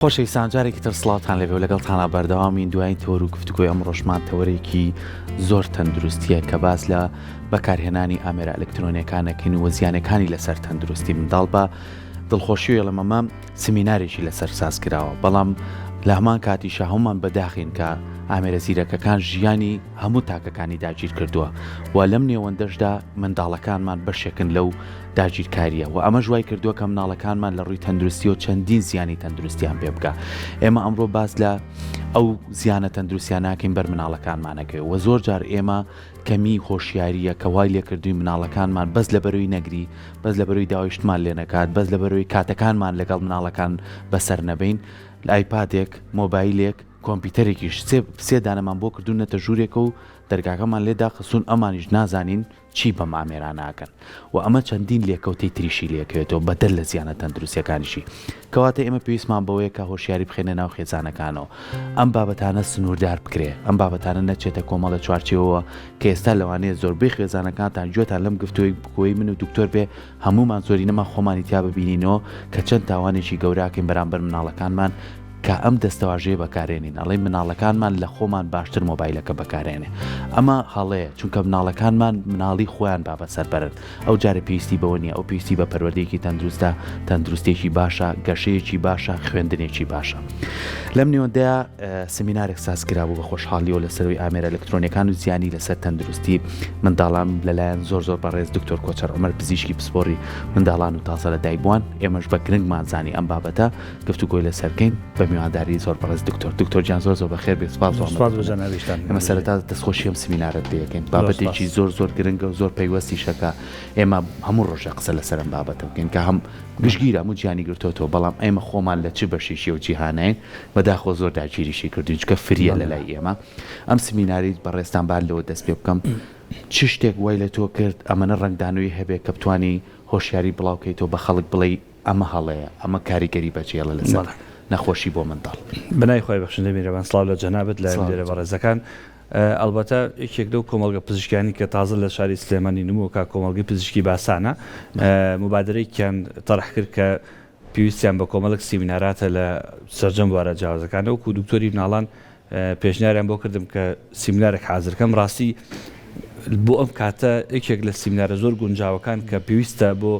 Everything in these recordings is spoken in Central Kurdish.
خۆشەویستان جارێکی تر سڵاتان لەبێ و لەگەڵتانە بەردەوامین دوای تۆر و گفتگۆی ئەم ڕۆژمان تەوەرێکی زۆر تەندروستیە کە باس لە بەکارهێنانی ئامێرە ئەلکترۆنیەکانەکەین و زیانەکانی لەسەر تەندروستی منداڵ بە دڵخۆشی لەمەمە سمینارێکی لەسەر ساز کراوە بەڵام لە هەمان کاتیشە هەمومان بەداخین کە ئامێرە زیرەکەکان ژیانی هەموو تاکەکانی داگیر کردووە و لەم نێوەندەشدا منداڵەکانمان بەشێکن لەو داگیرکاریە و ئەمە ژوای کردووە کە مناڵەکانمان لە ڕووی تەندروستی و چەندین زیانی تەندروستیان پێ بکە. ئێمە ئەمڕۆ باس لە ئەو زیانە تەندروستیان ناکەین بەر مناڵەکانمانەکەی و زۆر جار ئێمە کەمی خۆشیاریە کە وای لێکردووی مناڵەکانمان بەس لە بەرەوەی نەگری بەس لە بەرەوەی داویشتمان لێ نەکات بەس لە بەرەوەی کاتەکانمان لەگەڵ مناڵەکان بەسەر نەبین لایپادێک مۆبایلێک کۆمپیوتەرێکیش سێ دانەمان بۆ کردوونەتە ژوورێکە و دەرگاکەمان لێدا خستون ئەمانیش نازانین چی بەم ئامێران ناکەن و ئەمە چەندین لێکەوتەی تریشی لێکەوێتەوە بەدەر لە زیانە تەندروستیەکانیشی کەواتە ئێمە پێویستمان بەوەیە کە هۆشیاری بخێنە ناو خێزانەکانەوە ئەم بابەتانە سنووردار بکرێ ئەم بابەتانە نەچێتە کۆمەڵە چوارچێەوە کە ئێستا لەوانەیە زۆربەی خێزانەکانتان گوێتان لەم گفتوی بکۆی من و دکتۆر بێ هەمومان زۆری نەما خۆمانی تیا ببینینەوە کە چەند تاوانێکی گەوراکەین بەرامبەر مناڵەکانمان کە ئەم دەستەواژەیە بەکارێنین ئەڵێ مناڵەکانمان لە خۆمان باشتر مۆبایلەکە بەکارێنێ ئەمە هەڵەیە چونکە مناڵەکانمان مناڵی خۆیان بابە سەربەرن ئەو جارە پێویستی بەوە نیە ئەو پێویستی بە پەروەردەیەکی تەندروستە تەندروستێکی باشە گەشەیەکی باشە خوێندنێکی باشە. لەم نێوەندەیە سمینارێک سازکرابوو بە خۆشحاڵیەوە لەسەروی ئامێرە ئەلکترۆنیەکان و زیانی لەسەر تەندروستی منداڵان لەلایەن زۆر بەڕێز دکتۆر کۆچەر عومەر پزیشکی پسپۆڕی منداڵان و تازە لە دایکبووان ئێمەش بە گرنگمان زانی ئەم بابەتە گفتوگۆی لەسەرکەین بە میوانداری زۆر بەڕێز دکتۆر جان زۆر بەخێر بێت سپاس بۆ جەنابیشتان. ئێمە سەرەتا دەستخۆشی ئەم سمینارەت پێکەین بابەتێکی زۆر گرنگە و زۆر پەیوەستی شەکە ئێمە هەموو ڕۆژە قسە لەسەر ئەم بابەتە بکەین کە هەم گشتگیرە هەموو گیانی گرتوتەوە بەڵام ئێمە خۆمان لە چ بەشیشی و جیهانین بەداخۆ زۆر داگیریشی کردوین چکە فریە لەلای ئێمە ئەم سمیناری بەڕێستان با لەوە دەست پێ بکەم چ شتێک وای لە تۆ کرد ئەمەنە ڕنگدانووی هەبێت کە بتوانی هۆشیاری بڵاوکەیتەوە بە خەڵک بڵێ ئەمە هەڵەیە ئەمە کاریگەری بەجێڵە لەسەر نەخۆشی بۆ منداڵ بنای خۆی بەخشندە میرەوان سڵاو لە جەنابەت لە لێرە بەڕێزەکان. ئەلبەتە یەکێک لەو کۆمەڵگە پزیشکیانی کە تازە لە شاری سلێمانی نمووە کا کۆمەڵگەی پزیشکی باسانە مبادرەیەکیان تەڕح کرد کە پێویستیان بە کۆمەڵک سیمیناراتە لە سەرجەم بوارە جیاوازەکانە وەکو دکتۆری مناڵان پێشنیاریان بۆ کردم کە سیمینارێک حازرکەم ڕاستی بۆ ئەم کاتە یەکێک لە سیمینارە زۆر گونجاوەکان کە پێویستە بۆ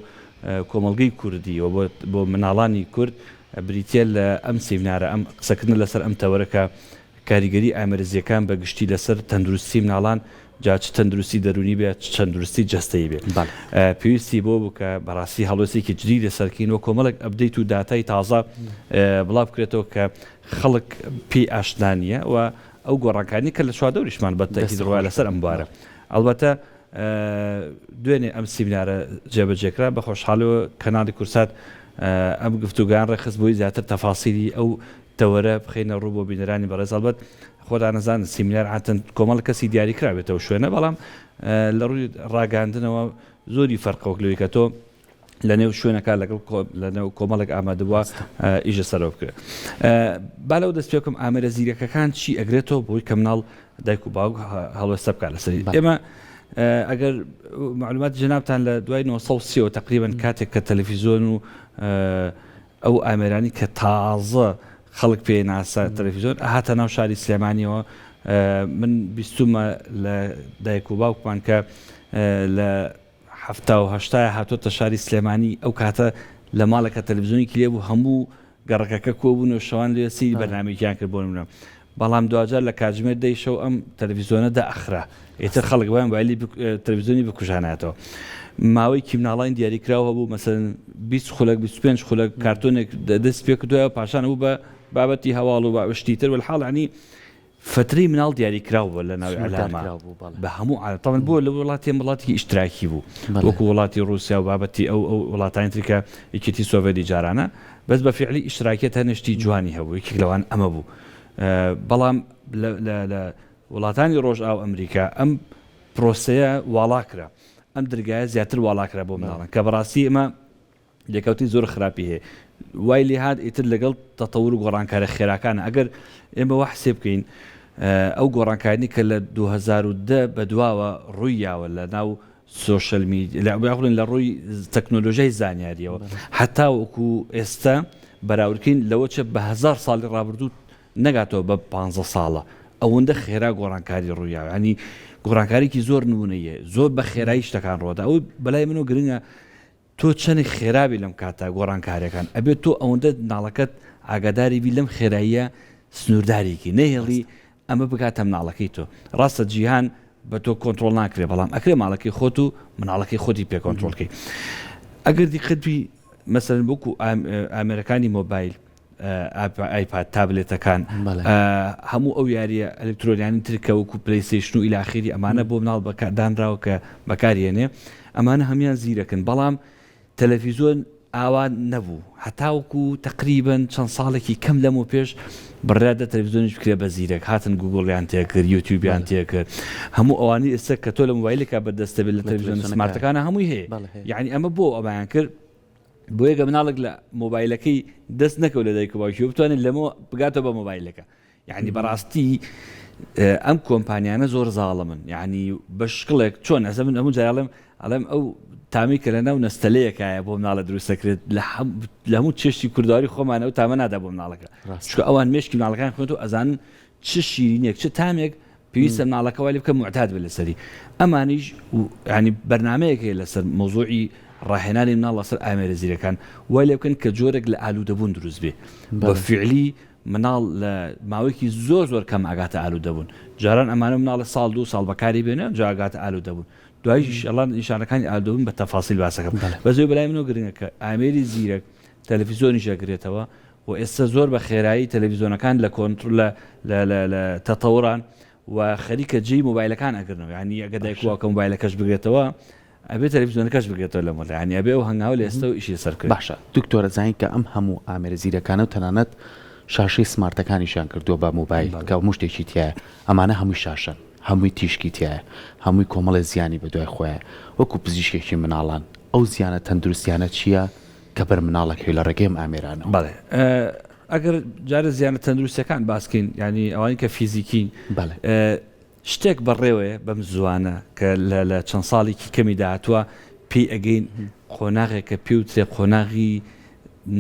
کۆمەڵگەی کوردی و بۆ مناڵانی کورد بریتە لە ئەم سیمینارە ئەم قسەکردن لەسەر ئەم تەوەرەکە کاریگەری ئامێرزیەکان بە گشتی لەسەر تەندروستی مناڵان جا چ تەندروستی دەرونی بێت تەندروستی جەستەیی بێت پێویستی بۆ بکە بەڕاستی هەڵوێستێکی جدی لەسەرکەینەوە کۆمەڵک ئەپدەیت و داتای تازە بڵاو بکرێتەوە کە خەڵک پێی ئاشنانیە و ئەو گۆڕانکانی کە لە چواردەوریشمان بەتەکید ڕوا لەسەر ئەم بوارە. ئەلبەتە دوێنێ ئەم سیمینارە جێبەجێکرا بە خۆشحاڵەوە کەناڵی کورسات ئەم گفتوگان ڕێخست بۆی زیاتر تەفاسیلی ئەو تەوەرە بخینە ڕوو بۆ بینەرانی بەڕێز ئەلبەت خۆدا نەزان سیمینار عاتەن کۆمەڵ کەسی دیاری کرابێتەوە شوێنە بەڵام لە ڕووی ڕاگەاندنەوە زۆری فەرقەوەکلەوەی کە تۆ لە نێو شوێنەکە لەگەڵ لە نێو کۆمەڵێک ئامادەبووە ئیژە سەرەوە بکرێت. با لەو دەست پێکەم ئامێرە زیرەکەکان چی ئەگرێتەوە بۆی کە مناڵ دایک و باوک هەڵوێستە بکات لەسەری ئێمە ئەگەر معلومات جەنابتان لە دوای 1930 تقریبا کاتێک کە تەلەڤیزۆن و ئەو ئامێرانی کە تازە خەڵک پێ ناسا تەلەڤیزۆن هاتە ناو شاری سلێمانیەوە من بیستمە لە دایک و باوکمان کە لە 1970 هاتۆتە شاری سلێمانی ئەو کاتە لە ماڵەکە تەلەڤیزۆنێکی لێبوو هەموو گەڕەکەکە کۆبوون و شەوان لێ سەیری بەرنامەیەکیان کرد بۆ نمونە بەڵام دوجار لە کاتژمێر دەیشەو ئەم تەلەڤیزۆنە دائەخرا ئێتر خەڵک وایان وایلی تەلەڤیزۆنی بکوژانێتەوە ماوەیەکی مناڵان دیاریکراوە بوو مەسەن 20 خولەک 25 خولەک کارتۆنێک دەست پێ کردووە پاشان بوو بە بابەتی هەواڵ و باشتیتر والحاڵ عنی فترەی مناڵ دیاریکراوە لە ناوی عەلامە بە هەموو عالم بۆ لە وڵاتی ئیشتراکی بوو وەکو وڵاتی رووسیا و بابەتی ئەو وڵاتانی تریکە یەکێتی سۆڤێتی جارانە بەس بە فعلی ئیشتراکیەت هەنشتی جوانی هەبوو یەکێک لەوان ئەمە بوو. بەڵام لە وڵاتانی ڕۆژئاو ئەمریکا ئەم پرۆسەیە واڵاکرا ئەم دەرگایە زیاتر واڵاکرا بۆ مناڵان کە بەڕاستی ئێمە لێکەوتی زۆر خراپی هەیە وای لێ هات ئیتر لەگەڵ تەتەور و گۆڕانکارە خێراکانە ئەگەر ئێمە وا حسێب بکەین ئەو گۆڕانکارانی کە لە 2010 بەدواوە ڕوویاوە لە ناو سوشل میدیا لا لروي تكنولوژيا زانیاریەوە حتا وەکو ئێستا بەراوردکەین لەوە چە بە 1000 ساڵی ڕابردوو نەگاتەوە بە 15 ساڵە ئەوەندە خێرا گۆڕانکاری ڕوویاوە ینی گۆڕانکارێکی زۆر نمونەیە زۆر بە خێرایی شتەکان ڕۆدا ئەو بەلای منەوە گرنگە تۆ چەندێک خێرابی لەم کاتە گۆڕانکاریەکان ئەبێت تۆ ئەوەندە ناڵەکەت ئاگاداری بی لەم خێراییە سنووردارێکی نەهێڵی ئەمە بگاتە مناڵەکەی تۆ ڕاستە جیهان بە تۆ کۆنتترۆل ناکرێ بەڵام ئەکرێ ماڵەکەی خۆت و مناڵەکەی خۆتی پێ کۆنتترۆلکەی ئەگەر دیقەتوی مەسەرن بۆکو ئامێرەکانی مۆبایل ئایپاد تابلێتەکان هەموو ئەو یاریە ئەلکترۆنیانی ترکە وەکو پلەیستیشن و ئیلاخیری ئەمانە بۆ مناڵ دانراوە کە بەکارێنێ ئەمانە هەمیان زیرەکن بەڵام تەلەڤیزۆن ئاوان نەبوو هەتاوەکو تقریبن چەند ساڵێکی کەم لەم و پێش بڕادە تەلەڤیزۆنیش بکرێ بە زیرەک هاتن گوگڵیان تێکرد یوتیوبیان تێکرد هەموو ئەوانی ئێستا کە تۆ لە مۆبایلێکا بەدەستەبێت لە تەلەڤیزۆن سمارتەکانە هەمووی هەیە یعنی ئەمە بۆ ئەمایان کرد بۆ یەکە مناڵک لە مۆبایلەکەی دەست نەکەوت لە دایک و باوکی بتوانێت لەمەوە بگاتەوە بە مۆبایلەکە یعنی بەڕاستی ئەم کۆمپانیانە زۆر زاڵمن یعنی بە شکڵێک چۆن ئەسە من هەموو جارڵم ئەڵێم ئەو تامی کە لە ناو نەستەلەیەکایە بۆ مناڵە دروستەکرێت لە هەموو چێشتی کورداری خۆمانە و تامە نادا بۆ مناڵەکە چکە ئەوان مێشکی مناڵەکان خوێنێت و ئەزانن چ شیرینێک چ تامێک پێویستە مناڵەکە وای لێ بکە معتاد بێت لەسەری ئەمانیش ینی بەرنامەیەکێ لەسەر مۆزوعی ڕاهێنانی مناڵ لەسەر ئامێرە زیرەکان وای لێ بکەن کە جۆرێک لە ئالوودەبوون دروست بێ بە فعلی مناڵ لە ماوەیەکی زۆر کەم ئاگاتە ئالوودەبوون جاران ئەمانە مناڵە ساڵ 2 ساڵ بەکاری بێنە جا ئاگاتە ئالوودەبوون دواییش ئەڵان نیشانەکانی ئالوودەبوون بە تەفاسیل باسەکەم بەزۆی بەلای منەوە گرنگە کە ئامێری زیرەک تەلەڤیزۆنیش ئەگرێتەوە و ئێستا زۆر بە خێرایی تەلەڤیزۆنەکان لە کۆنتڕۆل لە تەتەوڕان و خەریکە جێی مۆبایلەکان ئەگرنەوە ینی ئەگە دایکواکە مۆبایلەکەش بگرێتەوە ئەبێت تەلەڤیزۆنەکەش بگرێتەوە لە مۆبایل ینی ئەبێ ئەو هەنگاو لە ئێستا و ئیشی سەرکرد باشە دکتۆرە زانین کە ئەم هەموو ئامێرە زیرەکانە و تەنانەت شاشەی سمارتەکانیشان کردووە بە مۆبایل کە هەموو شتێکی تایە ئەمانە هەمووی شاشن هەمووی تیشکی تایە هەمووی کۆمەڵی زیانی بە دوای خۆیە وەکو پزیشکێکی مناڵان ئەو زیانە تەندروستیانە چییە کە بەر مناڵەکەی لە ڕێگەیم ئامێرانەوە بەڵێ ئەگەر جارە زیانە تەندروستیەکان باسکەین ینی ئەوانی کە فیزیکی شتێک بەڕێوەیە بەم زوانە کە لە چەند ساڵێکی کەمی داهاتووە پێی ئەگەین قۆناغێکە پێوترێ قۆناغی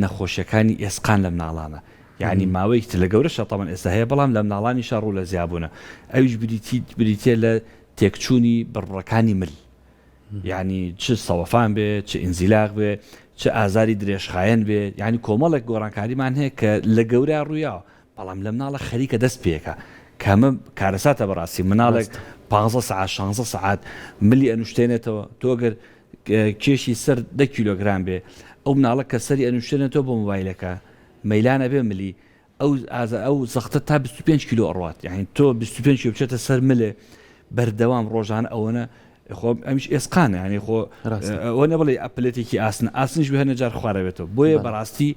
نەخۆشیەکانی ئێسقان لە مناڵانە یعنی ماوەیەکی لە گەورەشە تەمان ئێستا هەیە بەڵام لە مناڵانیشە ڕوو لە زیابوونە ئەویش بریتە لە تێکچوونی بڕڕەکانی مل یعنی چ سەوەفان بێ چ ئینزیلاق بێ چ ئازاری درێژخایەن بێ یعنی کۆمەڵێک گۆڕانکاریمان هەیە کە لە گەورە ڕوویاوە بەڵام لە مناڵە خەریکە دەست پێکە کامە کارەساتە بەڕاستی مناڵێک 15 ساعت 16 ساعت ملی ئەنوشتێنێتەوە تۆگەر کێشی سەر 10 کیلۆگرام بێ ئەو مناڵە کە سەری ئەنوشتێنێتەوە بۆ مۆبایلەکە مەیلانە بێ ملی ئەو زەختە تا 25 کیلۆ ئەڕوات یعنی تۆ 25 کیلۆ بچێتە سەر ملێ بەردەوام ڕۆژانە ئەوەنە خۆ ئەمیش ئێسقانە ینی خۆ ئەوە نەبڵێ ئەپلێتێکی ئاسنش بە هەنە جار خوارەوێتەوە بۆیە بەڕاستی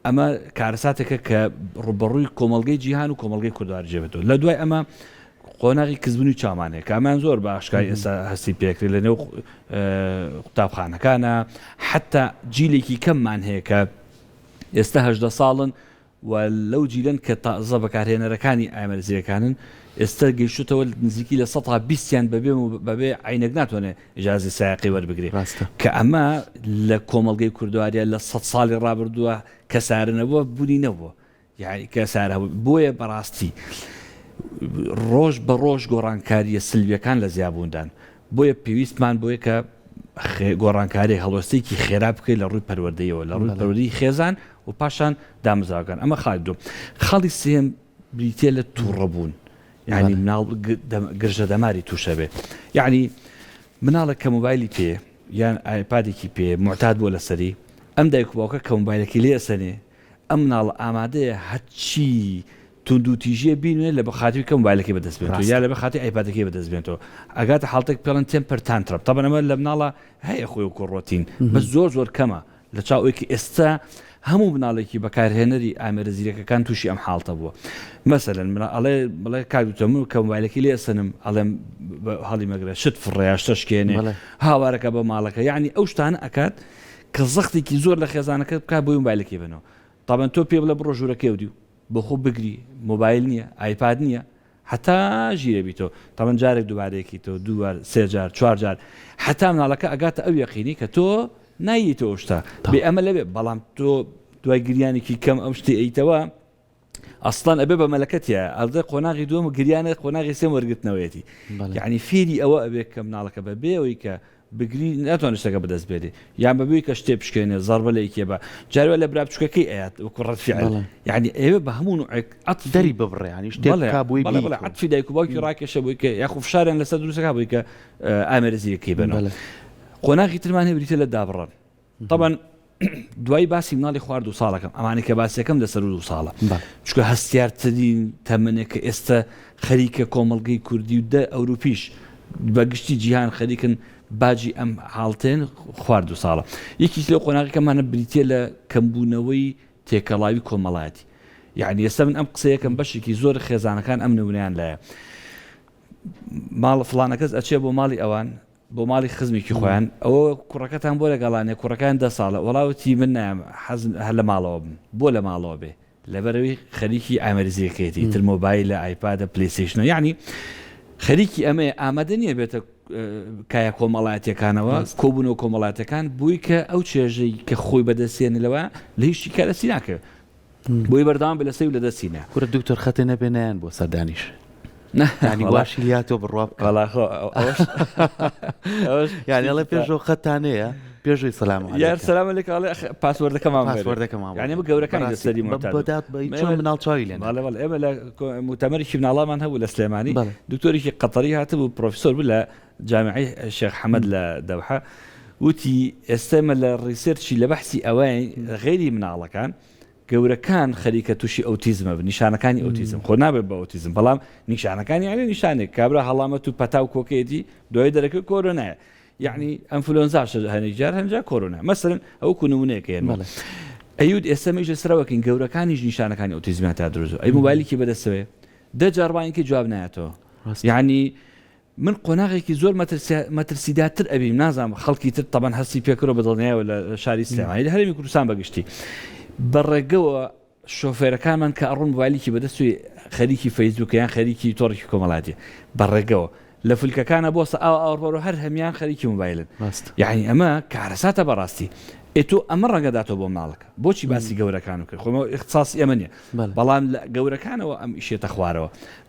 ئەمە کارەساتێکە کە ڕوبەڕووی کۆمەڵگەی جیهان و کۆمەڵگەی کوردواری جێبێتەوە لە دوای ئەمە قۆناغی کزبوونی چامانەیە کامان زۆر بە ئاشکای ئێستا هەستی پێکرێت لە نێو قوتابخانەکانە حتا جیلێکی کەممان هەیە کە ئێستا 18 ساڵن و لەو جیلن کە تازە بەکارهێنەرەکانی ئامێرزیەکانن ئێستا گەیشتەوە نزیکی لە 120یان بەبێ عینەک ناتوانێت ئیجازی سایقی وەربگرێت کە ئەمە لە کۆمەڵگەی کوردواریە لە 100 ساڵی ڕابردووە کەسارنەبووە بوونی نەبووە یعنی کەسار بۆیە بەڕاستی ڕۆژ بە ڕۆژ گۆڕانکاریە سلویەکان لە زیابووندان بۆیە پێویستمان بۆیە کە گۆڕانکاری هەڵوەستێکی خێرا بکەیت لە ڕووی پەروەردەیەوە لە ڕووی پەروەردەی خێزان و پاشان دامەزراوەکان ئەمە خاڵی دوم خاڵی سێم بریتێ لە تووڕەبوون یعنی مناڵ گرژە دەماری تووشە بێ یعنی مناڵێک کە مۆبایلی پێ یان ئایپادێکی پێ معتاد بۆ لەسەری ئەم دایک و باوکە کە مۆبایلەکەی لێ ئەسەنێ ئەم مناڵ ئامادەیە هەرچی توندوتیژیە بینێ لە بەخاتی کە مۆبایلەکەی بەدەست بێنێتەوە یا لە بەخاتی ئایپادەکەی بەدەست بێنێتەوە ئەگاتە حاڵتێک پێڵەن تێمپەر تانترەپ تەبەن ئەمە لە مناڵە هەیە خۆی و کۆڕۆتین بە زۆر کەمە لە چاوێکی ئێستا هەموو مناڵێکی بەکارهێنەری ئامێرەزیرەکەەکان تووشی ئەم حاڵتە بووە مەسەلەن بڵێ کاگوتەمە کە مۆبایلەکەی لێ ئەسەنم ئەڵێم هەڵی مەگرە شت فڕێیا شتەشکێنێ هاوارەکە بە ماڵەکە یعنی ئەو شتانە ئەکات کە زەختێکی زۆر لە خێزانەکە بکات بۆی مۆبایلەکەی بنەوە تابەن تۆ پێ بڵێ بڕۆ ژوورەکەی ودی بۆ خۆ بگری مۆبایل نییە ئایپاد نییە حتا ژیرە بیتەوە تاوان جارێک دووبارەیەکی تۆ دووار سێ جار چوار جار حتا مناڵەکە ئەگاتە ئەو یەقینی کە تۆ ناییتەوە شتا بێ ئەمە لەبێ بەڵام تۆ دوای گریانێکی کەم ئەم شتی ئەیتەوە ئەسڵان ئەبێ بە مەلەکەتیە ئەڵدە قۆناغی دووەم گریانە قۆناغی سێم وەرگرتنەوەیەتی یعنی فێری ئەوە ئەبێ کە مناڵەکە بە بێەوەی کە بگری ناتوانێت شتەکە بەدەست بێنێ یان بەبێ کە شتێ بشکێنێ زەربە لە یەکێ بە جارێ لە برا بچووکەکەی ئەیات وەکو ڕەتفیعل یعنی ئێوە بە هەموو نوعێک دەری ببڕێ ینی شتێک بووی عەتفی دایک و باوکی ڕاکێشە بووی کە یاخو فشاریان لەسەر دروستەکە بووی کە ئامێرەزیەکەی بنەوە قۆناغی ترمان هەیە بریتە لە دابڕان طبعا دوای باسی مناڵی خوارد و ساڵەکەم ئەمانە کە باسیەکەم لەسەر و ساڵە چکە هەستیارترین تەمەنێک کە ئێستا خەریکە کۆمەڵگەی کوردی و دە ئەوروپیش بەگشتی جیهان خەریکن باجی ئەم حاڵتێن خوارد و ساڵە یەکیش لەو قۆناغەکەمانە بریتە لە کەمبوونەوەی تێکەڵاوی کۆمەڵایەتی یعنی ئێستا من ئەم قسەیەکەم بەشێکی زۆر خێزانەکان ئەم نمونەیان لایە ماڵ فڵانە کەس ئەچێ بۆ ماڵی ئەوان بۆ ماڵی خزمێکی خۆیان ئەوە کوڕەکەتان بۆ لەگەڵانێ کوڕەکان 10 ساڵە وەڵاوەتی من نام حەزم هەر لە ماڵەوە بم بۆ لە ماڵەوە بێ لەبەرەوەی خەریکی ئامێرزیەکەیەتی تر مۆبایلە ئایپادە پلەیستیشنە یعنی خەریکی ئەمە ئامادە نییە بێتە کایە کۆمەڵایەتەکانەوە کۆبوونەوە کۆمەڵاتەکان بووی کە ئەو چێژەی کە خۆی بەدەستێنلەوە لە هیچی کارەسی ناکەوێت بۆی بەردەوام بە لەسەی و لە دەستینە کورە دوکتۆر خەتە نەبێنیان بۆ سەردانیش ینی باشی لاتۆ بڕوا یعنی ئەڵێ پێشەوە خەتانەیە پێشوی سەلام یار سەلام عەلەیکم پاسوەردەکەمان یعنی بە گەورەکانی دەستەری چۆن مناڵ چاوی لێن ئێمە لە مؤتەمەرێکی مناڵامان هەبوو لە سلێمانی دکتۆرێکی قەتەری هاتبوو پرۆفیسۆر بوو لە جامعەی شێخ حەمەد لە دەوحە وتی ئێستامە لە ڕیسێرچی لە بەحسی ئەوەی غێری مناڵەکان گەورەکان خەریکە تووشی ئەوتیزمە نیشانەکانی ئەوتیزم خۆ نابێت بە ئەوتیزم بەڵام نیشانەکانی یعنی نیشانێک کابرا هەڵامەت و پەتا و کۆکێتی دوای دەرەکە کۆرۆنایە یعنی ئەنفلۆنزاش هەنێک جار هەنجا کۆرۆنا مەسەرن ئەو نمونەیەکەیە ئەیود ئێستا جەسرەوەکەین گەورەکانیش نیشانەکانی ئۆتیزمیان تا دروست ئەی موبایلێکی بەدەستەوێ دە جاربانکی جواب نایەتەوە یعنی من قۆناغێکی زۆر مەترسیداتر ئەبیم نازانم خەڵکی تر تەبەن هەستی پێکرۆ بەدڵنیایەوە لە شاری سلێمانی لە هەرێمی کوردستان بەگشتی بەڕێگەوە شۆفێرەکانمان کە ئەڕۆن موبایلێکی بەدەستوی خەریکی فەیسبووکیان خەریکی تۆڕێکی کۆمەڵاتی بەڕێگەوە لە فولکەکانە بۆسە ئاوەڕۆ هەر هەمیان خەریکی موبایلن یعنی ئەمە کارەساتە بەڕاستی ئێتۆ ئەمە ڕەنگەداتەوە بۆ مناڵەکە بۆچی باسی گەورەکان کرد خۆمە اختصاصی ئەمە نیە بەڵام لە گەورەکانەوە ئەم ئیشێتە خوارەوە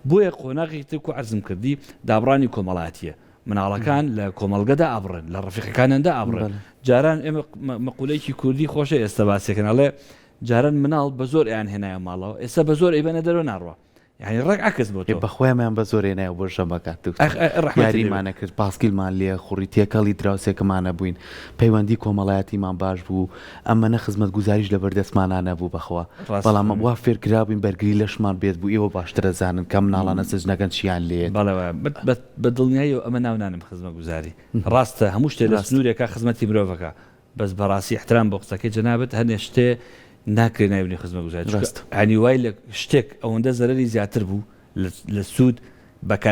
بۆیە قۆناغی تر و عەرزم کردی دابڕانی کۆمەڵاتیە مناڵەکان لە کۆمەڵگەدا ئابڕن لە ڕەفیقەکانیاندا ئابڕن جاران ئێمە مەقولەیەکی کوردی خۆشە ئێستا باسیەکەن ئەڵێ جاران مناڵ بە زۆر ئەیان هێنایە ماڵەوە ئێستا بە زۆر ئەیبەنە دەرەوە ناڕوە یعنی ڕێک عکس بۆ بەخۆیان بە زۆرێنایە بۆ شەمەکات یاریمانە کرد پاسکیلمان لێ خوڕی تێکەڵی دراوسێکەمانە بووین پەیوەندی کۆمەڵایەتیمان باش بوو ئەمەنە خزمەت گوزاریش لە بەردەستمانانە بوو بەخوا بەڵام وا فێرکرابووین بەرگری لەشمان بێت بوو ئێوە باشترە زانن کە مناڵانە سزنەکەن چیان لێ بە دڵنیایی ئەمە ناونانم خزمەت گوزاری ڕاستە هەموو شتێ لە سنوورێکە خزمەتی مرۆڤەکە بەس بەڕاستی احترام بۆ قسەکەی جەنابەت هەنێ شتێ ناکرێ ناوێنی خزمەت گوزاری هەنی وای لە شتێک ئەوەندە زەرەری زیاتر بوو لە سوود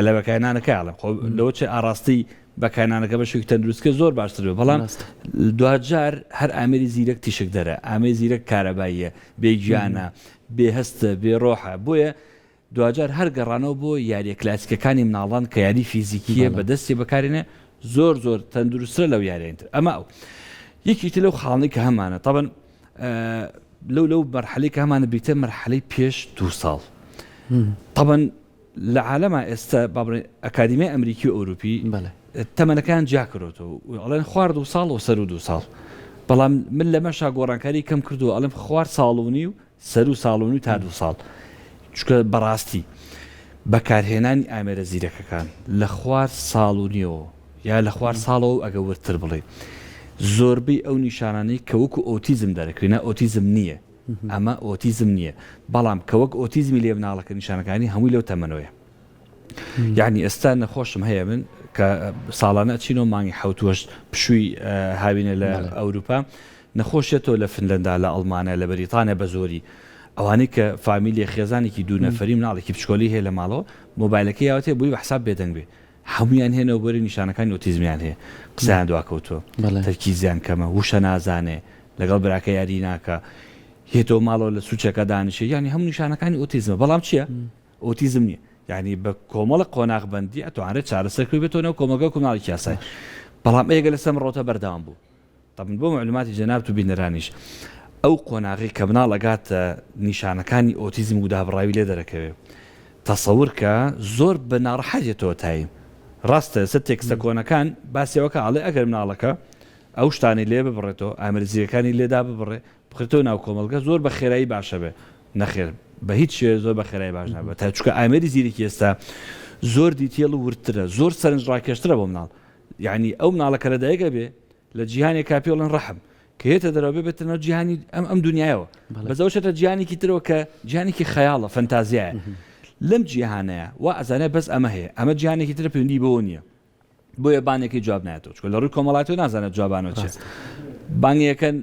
لە بەکایانانەکە ئاڵم خۆ لەوە چێ ئاڕاستی بەکایانانەکە بەشێکی تەندروستکە زۆر باشتر بێ بەڵام دوجار هەر ئامێری زیرەک تیشک دەرە ئامێ زیرەک کارەباییە بێگیانە بێهەستە بێڕۆحە بۆیە دوجار هەر گەڕانەوە بۆ یاریە کلاسیکەکانی مناڵان کە یاری فیزیکیە بەدەستی بەکارێنێ زۆر تەندروسترە لەو یاریانتر ئەمە ئەو یەکی تر لەو خاڵنی کە هەمانە طبعا لەو مەرحەلەی کە هەمانە بیتە مەرحەلەی پێش 2 ساڵ طبعا لە عالەما ئێستا ئەکادیمی ئەمریکی و ئەوروپی تەمەنەکان جاکرۆتەوە ئەڵێن خوارد 2 ساڵ و سەر و 2 ساڵ بەڵام من لەمەشا گۆڕانکاری کەم کردو ئەڵێم خوارد ساڵونی و سەر و ساڵونی تا 2 ساڵ چکە بەڕاستی بەکارهێنانی ئامێرە زیرەکەکان لە خوار ساڵونیەوە یا لە خوار ساڵەوە ئەگە ورتر بڵێ زۆربەی ئەو نیشانانەی کە وەکو ئۆتیزم دەرەکرێنە ئۆتیزم نییە ئەمە ئۆتیزم نییە بەڵام کە وەک ئۆتیزمی لێ مناڵەکە نیشانەکانی هەمووی لەو تەمەنەوەیە یعنی ئێستا نەخۆشم هەیە من کە ساڵانە چینەوە مانگی حوتوەش پشووی هاوینە لە ئەوروپا نەخۆشێتەوە لە فنلەندا لە ئەڵمانە لە بەریتانیا بە زۆری ئەوانەی کە فامیلی خێزانێکی دوو نەفەری مناڵێکی پشکۆلی هەیە لە ماڵەوە مۆبایلەکەی یاوەتێ بووی بە حساب بێدەنگ بێ هەمویان هێنەوە بۆری نیشانەکانی ئۆتیزمیان هەیە قسەیان دواکەوتووە تەرکیزیان کەمە وشە نازانێ لەگەڵ براکە یاری ناکە هێتەوە ماڵەوە لە سوچەکە دانیشێ ینی هەموو نیشانەکانی ئۆتیزمە بەڵام چییە؟ ئۆتیزم نییە يعني بە کۆمەڵە قۆناغبەندی ئەتوانێت چارەسەرکردی بێتەوە کۆمەلگا کومناڵی یاسای بەڵام ئێگە لەسەر ڕۆتە بەردەوام بوو طبعاً بۆ معلوماتی جەناب و بینەرانیش ئەو قۆناغی کە مناڵ ئەگاتە نیشانەکانی ئۆتیزم و دابڕاوی لێ دەرەکەوێت تەسەور کە زۆر بە ناڕەحەتێتەوە تایم ڕاستە سەر تێکستە کۆنەکان باسیەوەکە ئاڵێ ئەگەر مناڵەکە ئەو شتانی لێ ببڕێتەوە ئامرزیەکانی لێدا ببڕێ بخێتەوە ناو کۆمەلگە زۆر بە خێرایی باشە بێ نەخێر بە هیچ شێ زۆر بە خێرایی باش نابێت تا چونکە ئامێری زیرێکی ئێستا زۆر دیتێڵ و ورترە زۆر سەرنجڕاکێشترە بۆ مناڵ یعنی ئەو مناڵەکە لەدایکە بێ لە جیهانێک کاپێڵن ڕەحم کە هێتە دەرەوە بێتەوە جیهانی ئەم دنیایەوە بەزەوشێتە جیهانێکی ترەوە کە جیهانێکی خەیاڵە فەنتازیایە لەم جیهانەیە وا ئەزانێ بەس ئەمە هەیە ئەمە جیهانێکی ترە پەیوەندی بەوە نییە بۆیە بانێکی جواب نایێتەوە چکە لە ڕووی کۆمەڵاتەوە نازانێت جوابانەوە چێت بانگیەکەن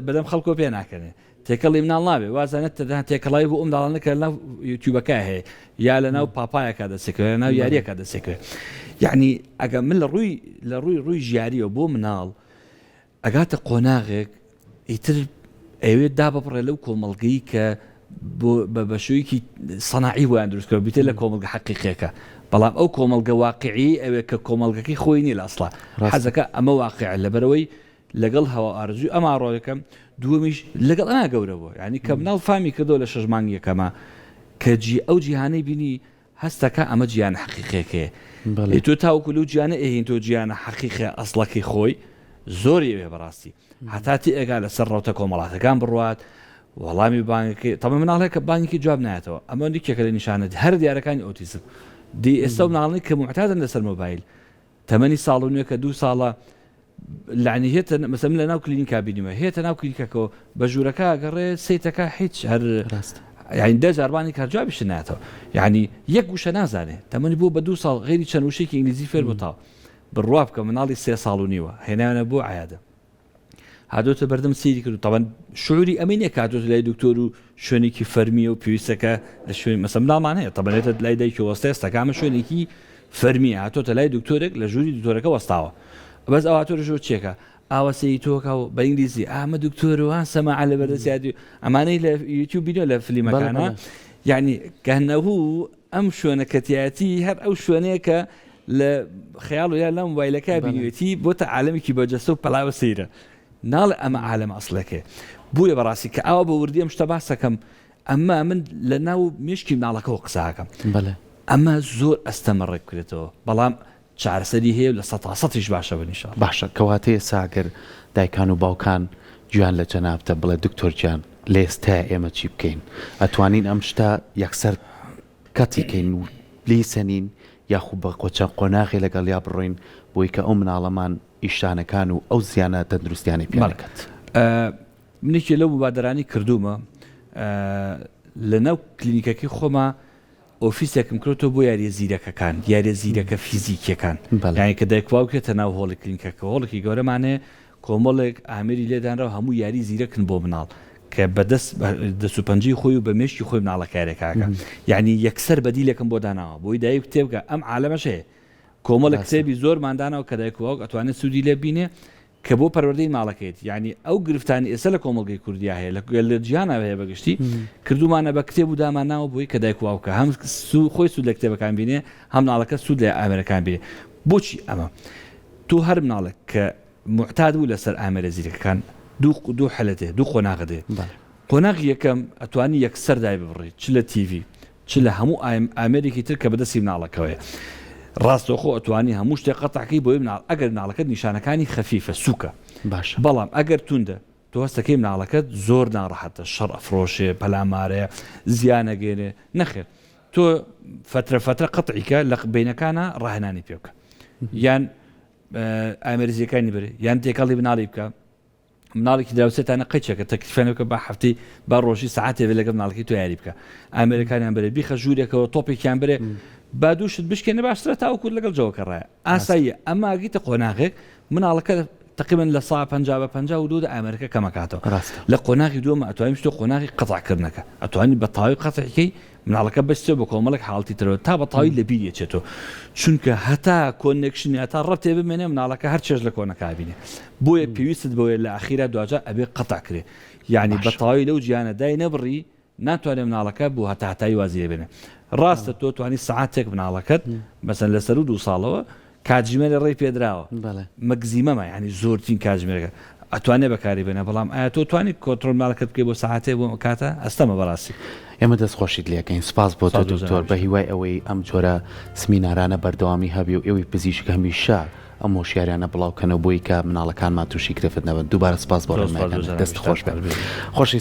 بەدەم خەڵکۆ پێ ناکەنێ تێکەڵی مناڵ نابێ وازانێت تێکەڵایی بۆ ئەمداڵانە کە لەناو یوتیوبەکە هەیە یا لەناو پاپایەکە دەسێکەوە لەناو یاریەکە دەسێکەوێ یعنی ئەگە من لە ڕووی ژیاریەوە بۆ مناڵ ئەگاتە قۆناغێک ئیتر ئەوێت دابڕێ لەو کۆمەڵگەی کە بە شوویکی سەناعی ویان دروستکەوە بیتە لە کۆمەلگە حەقیقیەکە بەڵام ئەو کۆمەلگە واقعی ئەوێ کە کۆمەلگەکەی خۆی نیە لە ئەسڵا حەزەکە ئەمە واقع لەبەرەوەی لەگەڵ هەوا ئارزوی ئەم ئاڕۆیەکەم دووەمیش لەگەڵ ئەنا گەورەوە یعنی کە مناڵ فامی کردەوە لە 6 مانگ یەکەمە کە ئەو جیهانەی بینی هەستەکە ئەمە گیان حەقیقیەکەیە تۆ تاوەکو لەو گیانە ئێهین تۆ گیانە حەقیقی ئەسڵەکەی خۆی زۆری وێ بەڕاستی هەتاتی ئێگا لەسەر ڕەوتە کۆمەڵاتەکان بڕوات وەڵامی بانگەکەی تەمە مناڵەیە کە بانگێکی جواب نایەتەوە ئەمە دیکێکە لە نیشانەت هەر دیارەکانی ئۆتیزم دی ئێستا مناڵی کە معتادن لەسەر مۆبایل تەمەنی ساڵ و نوێ کە 2 ساڵە لعنی هێتە مەسەلەن لە ناو کلینیکا بینیمە هێتە ناو کلینیکەکەەوە بە ژوورەکە گەڕێ سەیتەکە هیچ هەر یعنی 10 جاربانی کارجوابیش نایەتەوە یعنی یەک گوشە نازانێت تەمەنی بوو بە 2 ساڵ غێری چەند وشێکی ئینگلیزی فێر بووتاوە بڕوا بکە مناڵی 3 ساڵ و نیوە هێنایانە بۆ عیادە هادۆتە بەردەم سیری کرد و تاوان شعوری ئەمینە کاتۆتە لای دکتۆر و شوێنێکی فەرمیە و پێویستەکە لە شوێن مەسەم ناڵمان هەیە تەبەنێتە لای دایکی وەستە ئێستاکامە شوێنێکی فەرمیە هاتۆتە لای دکتۆرێک لە ژووری دکتۆرەکە وەستاوە بەس ئەواتۆر ژۆر چێکە ئاوەسەی تۆکە و بە ئینگلیزی ئامە دکتۆرەوان سەماع لە بەردەسیادی ئەمانەی لە یوتیوب بینیۆ لە فلیمەکانە یعنی کەهنەهوو ئەم شوێنەکەتیاتی هەر ئەو شوێنەیە کە لە خەیاڵ و یا لە مۆبایلەکە بینوێتی بۆتە عالەمێکی بەجەستە و پەلاوە سەیرە ناڵێ ئەمە عالەم ئەسڵەکە بووە بەڕاستی کە ئەوە بە وردیم شتە باسەکەم ئەمە من لە ناو مشکی مناڵەکەەوە قساکەم ئەمە زۆر ئەستەمەڕێک کرێتەوە بەڵام چارەسەری هەیە لە 100% باشە بنیشە باشە کەواتەیە ساگەر دایکان و باوکان گویان لە جەنابتە بڵێ دکتۆرجیان لە ئێستا ئێمە چی بکەین ئەتوانین ئەم شتە یەکسەر کەتیکەین و لیسەنین یاخوب بە قۆچە قۆناغی لەگەڵ یا بڕۆین بۆی کە ئەو مناڵەمان ئیشانەکان و ئەو زیانە تەندروستیانی پێکات منێکی لەو مبادرانی کردومە لە ناو کلینیکەکەی خۆمە ئۆفیسێکم کردەوە بۆ یاریە زیرەکەکان یاریە زیرەکە فیزیکیەکان یانی کە دایکواوکێتە ناو هۆڵی کلینیکەکە هۆڵێکی گەورەمانێ کۆمەڵێک ئامێری لێدانراوە هەموو یاری زیرەکن بۆ مناڵ کە بەدەست دەسوپەنجی خۆی و بە مێشکی خۆی مناڵە کارێکاکە یعنی یەکسەر بەدیلەکەم بۆ داناوە بۆی دایک کتێبکە ئەم عالەمەش هەیە کۆمەڵە کتێبی زۆر مادانەوە کە دایکواوک ئەتوانێت سوودی لێ بینێ کە بۆ پەروەردەی ماڵەکەیت یعنی ئەو گرفتانی ئێستا لە کۆمەڵگەی کوردیا هەیە لە جیهانە هەیە بەگشتی کردومانە بە کتێب و داماناوە بۆی کە دایکواوکە هەم خۆی سوود لە کتێبەکان بینێ هەم ناڵەکە سوود لە ئامێرەکان بینێ بۆچی ئەمە تۆ هەر مناڵێک کە معتاد بوو لەسەر ئامێرە زیرەکەکان دوو حەلەتێ دوو قۆناغدێ قۆناغ یەکەم ئەتوانی یەکسەر دای ببڕێت چ لە تیڤی چ لە هەموو ئامێرێکی تر کە بەدەستی مناڵەکەوەیە ڕاستەوخۆ ئەتوانی هەموو شتێک قەتعکەی بۆی مناڵ ئەگەر مناڵەکەت نیشانەکانی خەفیفە سووکە باش بەڵام ئەگەر توندە تۆ هەستەکەی مناڵەکەت زۆر ناڕەحەتە شەڕ ئەفرۆشێ پەلامارەیە زیانەگەێنێ نەخێر تۆ فترە قەتعیکە لە بینەکانە ڕاهێنانی پێ بکە یان ئامێرزیەکانی بێ یان تێکەڵی مناڵی بکە مناڵێکی دراوسێتانە قەچێکە تەکلیفێنەکە با هەفتی با ڕۆژی ساعتێ بێ لەگە مناڵکی تۆ یاری بکە ئامێرەکانیان بێ بیخە ژوورێکەوە تۆپێکیان بێ با دووشت بشکێنە باشترە تاوەکو لەگەڵ جەوەکە ڕایە ئاساییە ئەمە ئەگیتە قۆناغێک مناڵەکە تقریبا لە 150 ئامریکا کەمەکاتەوە لە قۆناغی دووەمە ئەتوانین شتۆ قۆناغی قەتعکردنەکە ئەتوانی بە تاوی قەتعیکەی مناڵەکە بەستێ بە کۆمەڵێک حاڵتی ترەوە تا بە تاوی لە بیری چێتەوە چونکە هەتا کۆنێکشنی هەتا ڕەتێ بمێنێ مناڵەکە هەر چێژ لە کۆنەکە بینێ بۆیە پێویست بۆیە لە ئاخیرا دوجا ئەبێ قەتعکرێ یعنی بە تاوی لەو گیانە دای نەبڕی ناتوانێت مناڵەکە بوو هەتاهتایی وازیە بێنێ ڕاستە تۆ توانی سعاتێک مناڵەکەت مەسەن لەسەر 2 ساڵەوە کاتژمێرە ڕێی پێدراوە مەگزیمەمە ینی زۆرترین کاتژمێرەکە ئەتوانێت بەکاری بێنە بەڵام ئایا تۆ توانی کۆنتڕۆل ماڵەکەت بکەی بۆ سعاتێ بۆ کاتە ئەستەمە بەڕاستی ئێمە دەستخۆشیت لەکەین سپاس بۆ تۆ دکتۆر بە هیوای ئەوەی ئەم جۆرە سمینارانە بەردەوامی هەبی و ئێوەی پزیشک هەمیشە ئەم هۆشیاریانە بڵاوکەنەوە بۆی کە مناڵەکانمان تووشی کرێفت نەبن دووبارە سپاس بۆ ڕێنماکان دەست خۆش بێت خۆشی